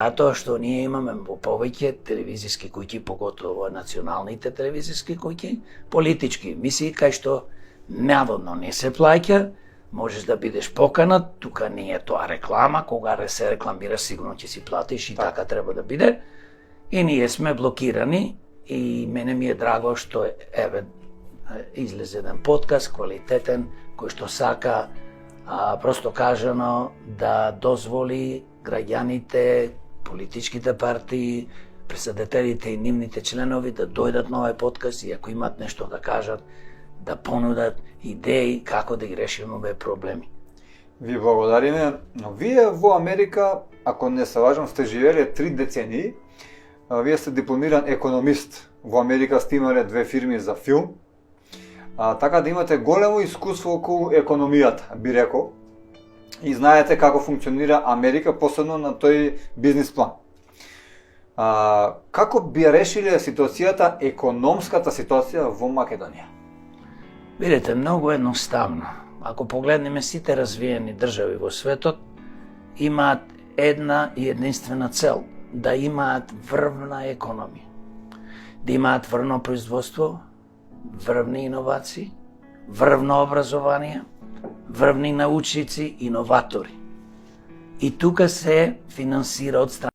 Затоа што ние имаме повеќе телевизиски куќи, поготово националните телевизиски куќи, политички емисии кај што наводно не се плаќа, можеш да бидеш поканат, тука не е тоа реклама, кога се рекламира сигурно ќе си платиш и така треба да биде. И ние сме блокирани и мене ми е драго што излезе еден подкаст квалитетен кој што сака просто кажано да дозволи граѓаните, политичките партии, председателите и нивните членови да дојдат на овој подкаст и ако имат нешто да кажат, да понудат идеи како да ги решиме овие проблеми. Ви благодариме, но вие во Америка, ако не се лажам, сте живееле 3 децении. Вие сте дипломиран економист. Во Америка сте имале 2 фирми за филм. Така да имате големо искуство околу економијата, би рекол. И знаете како функционира Америка, посебно на тој бизнис план. Како би решиле ситуацијата, економската ситуација во Македонија? Видете, многу едноставно. Ако погледнеме сите развиени држави во светот, имаат една и единствена цел – да имаат врвна економија, да имаат врвно производство, врвни иновации, врвно образование, врвни научници, иноватори. И тука се финансира од страна